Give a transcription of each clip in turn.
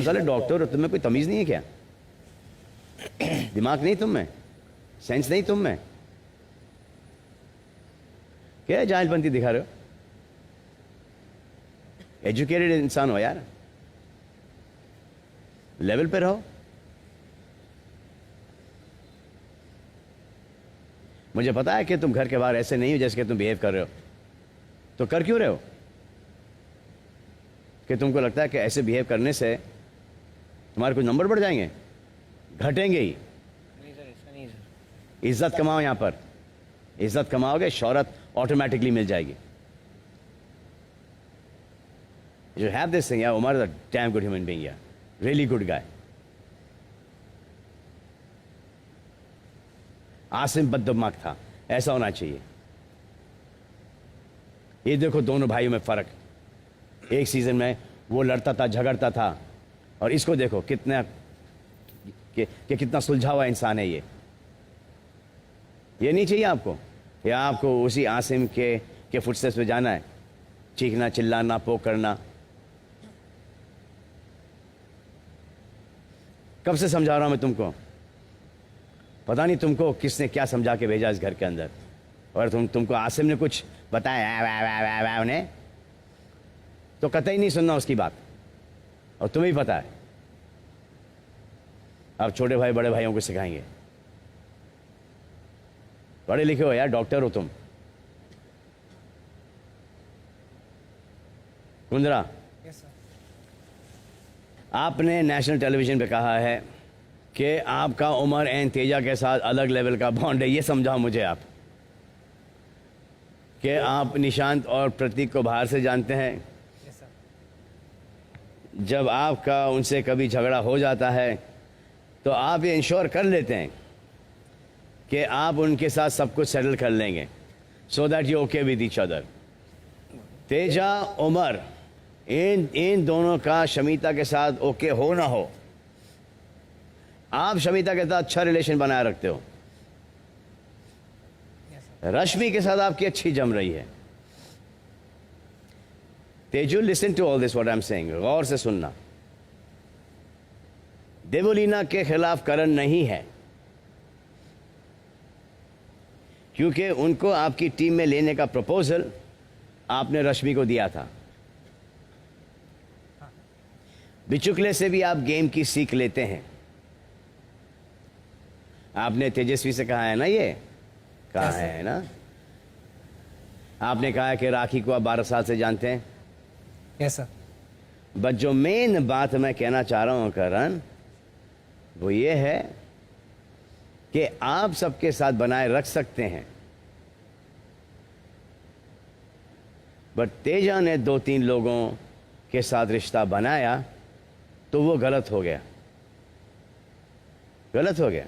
साले डॉक्टर हो, तुम्हें कोई तमीज़ नहीं है क्या? दिमाग नहीं तुम में? सेंस नहीं तुम में? क्या जाहिलपंती दिखा रहे हो? एजुकेटेड इंसान हो यार, लेवल पे रहो। मुझे पता है कि तुम घर के बाहर ऐसे नहीं हो जैसे कि तुम बिहेव कर रहे हो, तो कर क्यों रहे हो? कि तुमको लगता है कि ऐसे बिहेव करने से तुम्हारे कुछ नंबर बढ़ जाएंगे? घटेंगे ही। नहीं सर, ऐसा नहीं सर। इज्जत कमाओ, यहां पर इज्जत कमाओगे, शौहरत ऑटोमेटिकली मिल जाएगी। You have this thing, yeah, Umar is a damn good human being, yeah. Really good guy. Asim बददिमाग था, ऐसा होना चाहिए। ये देखो दोनों भाइयों में फर्क। एक सीजन में वो लड़ता था, झगड़ता था, और इसको देखो कितना कितना सुलझा हुआ इंसान है ये नहीं चाहिए आपको? या आपको उसी आसिम के फुटस्टेप्स पे जाना है? चीखना, चिल्लाना, पोक करना। कब से समझा रहा हूं मैं तुमको? पता नहीं तुमको किसने क्या समझा के भेजा इस घर के अंदर, और तुमको आसिम ने कुछ बताया उन्हें, तो कतई नहीं सुनना उसकी बात, और तुम्हें भी पता है। अब छोटे भाई बड़े भाइयों को सिखाएंगे। पढ़े लिखे हो यार, डॉक्टर हो तुम। कुंदरा, आपने नेशनल टेलीविजन पे कहा है कि आपका उमर एंड तेजा के साथ अलग लेवल का बॉन्ड है। ये समझाओ मुझे आप कि आप निशांत और प्रतीक को बाहर से जानते हैं। जब आपका उनसे कभी झगड़ा हो जाता है तो आप ये इंश्योर कर लेते हैं कि आप उनके साथ सब कुछ सेटल कर लेंगे, so that you okay with each other. Teja, Umar, इन दोनों का शमीता के साथ ओके हो ना हो, आप शमीता के साथ अच्छा रिलेशन बनाए रखते हो। रश्मि के साथ आपकी अच्छी जम रही है। Teju, listen to all this what I am saying, गौर से सुनना। देवोलीना के खिलाफ करण नहीं है, क्योंकि उनको आपकी टीम में लेने का प्रपोजल आपने रश्मि को दिया था। बिचुकले से भी आप गेम की सीख लेते हैं। आपने तेजस्वी से कहा है ना, ये कहा है ना, आपने कहा है कि राखी को आप 12 साल से जानते हैं। Yes sir. बट जो मेन बात मैं कहना चाह रहा हूं करण, वो ये है कि आप सबके साथ बनाए रख सकते हैं, बट तेजा ने 2-3 लोगों के साथ रिश्ता बनाया तो वो गलत हो गया। गलत हो गया?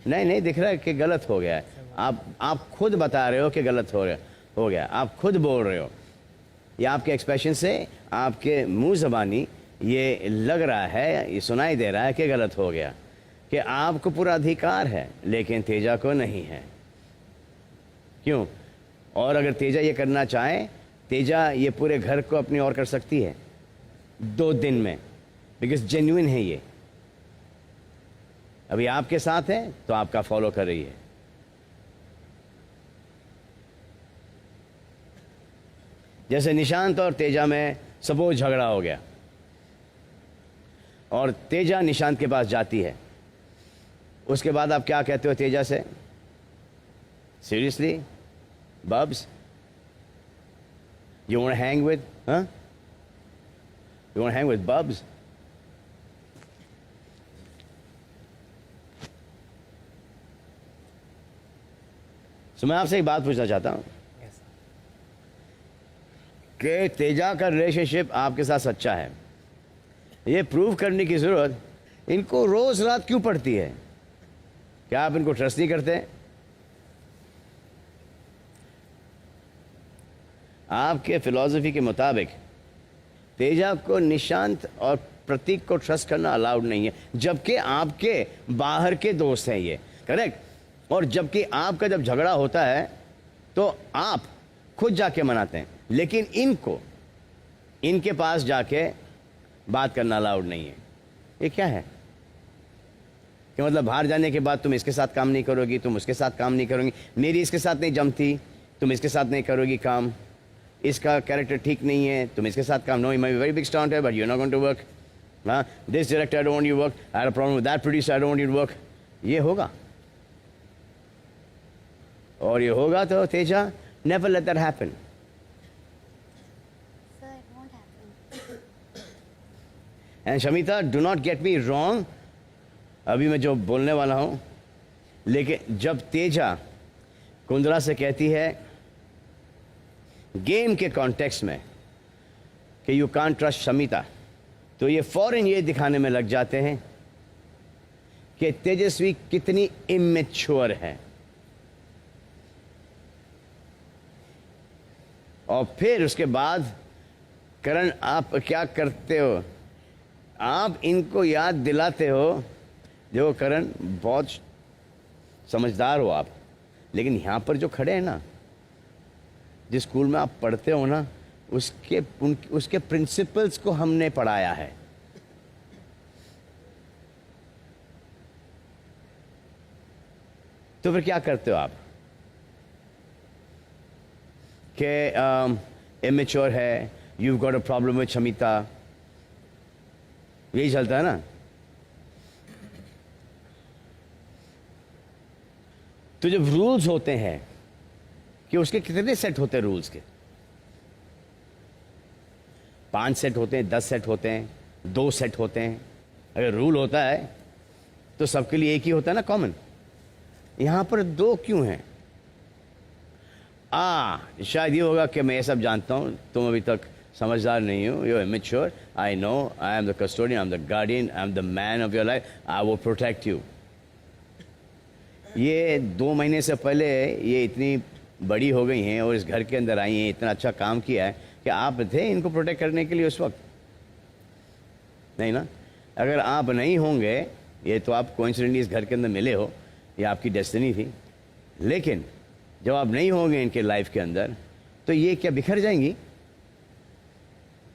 नहीं दिख रहा है कि गलत हो गया है। आप खुद बता रहे हो कि गलत हो गया। आप खुद बोल रहे हो, या आपके एक्सप्रेशन से, आपके मुंह ज़बानी ये लग रहा है, ये सुनाई दे रहा है कि गलत हो गया, कि आपको पूरा अधिकार है लेकिन तेजा को नहीं है। क्यों? और अगर तेजा ये करना चाहे, तेजा ये पूरे घर को अपनी ओर कर सकती है 2 दिन में, बिकॉज जेन्युइन है ये। अभी आपके साथ है तो आपका फॉलो कर रही है। जैसे निशांत और तेजा में सपोज झगड़ा हो गया और तेजा निशांत के पास जाती है, उसके बाद आप क्या कहते हो तेजा से? Seriously babs, you want to hang with, huh? You want to hang with bubs? So मैं आपसे एक बात पूछना चाहता हूं कि तेजा का रिलेशनशिप आपके साथ सच्चा है, ये प्रूव करने की जरूरत इनको रोज रात क्यों पड़ती है? क्या आप इनको ट्रस्ट नहीं करते? आपके फिलॉसफी के मुताबिक तेजा को निशांत और प्रतीक को ट्रस्ट करना अलाउड नहीं है, जबकि आपके बाहर के दोस्त हैं ये, करेक्ट? और जबकि आपका जब झगड़ा होता है तो आप खुद जाके मनाते हैं, लेकिन इनको इनके पास जाके बात करना अलाउड नहीं है। ये क्या है? कि मतलब बाहर जाने के बाद तुम इसके साथ काम नहीं करोगी, तुम उसके साथ काम नहीं करोगी, मेरी इसके साथ नहीं जमती, तुम इसके साथ नहीं करोगी काम, इसका कैरेक्टर ठीक नहीं है, तुम इसके साथ काम, no you my very big star है but you are not going to work, हाँ this director I don't want you work, I have a problem with that producer I don't want you to work. ये होगा, और ये होगा तो Teja, never let that happen. Sir, it won't happen. And Shamita, do not get me wrong, अभी मैं जो बोलने वाला हूं, लेकिन जब तेजा कुंद्रा से कहती है गेम के कॉन्टेक्स्ट में कि यू कांट ट्रस्ट शमिता, तो ये फौरन ये दिखाने में लग जाते हैं कि तेजस्वी कितनी इमेच्योर है। और फिर उसके बाद करण आप क्या करते हो, आप इनको याद दिलाते हो, देखो करण बहुत समझदार हो आप, लेकिन यहाँ पर जो खड़े हैं ना, जिस स्कूल में आप पढ़ते हो ना, उसके प्रिंसिपल्स को हमने पढ़ाया है। तो फिर क्या करते हो आप कि इमेच्योर है, you got a problem with Shamita, यही चलता है ना। तो जब रूल्स होते हैं कि उसके कितने सेट होते हैं रूल्स के, 5 सेट होते हैं, 10 सेट होते हैं, 2 सेट होते हैं। अगर रूल होता है तो सबके लिए एक ही होता है ना, कॉमन। यहां पर 2 क्यों हैं? शायद ये होगा कि मैं ये सब जानता हूं, तुम अभी तक समझदार नहीं हो, you are immature, I know, I am the custodian, I am the guardian, I am the man of your life, I will protect you. ये 2 महीने से पहले ये इतनी बड़ी हो गई हैं और इस घर के अंदर आई हैं, इतना अच्छा काम किया है कि आप थे इनको प्रोटेक्ट करने के लिए उस वक्त, नहीं ना? अगर आप नहीं होंगे, ये तो आप कोइंसिडेंटली इस घर के अंदर मिले हो, ये आपकी डेस्टिनी थी, लेकिन जब आप नहीं होंगे इनके लाइफ के अंदर, तो ये क्या बिखर जाएंगी?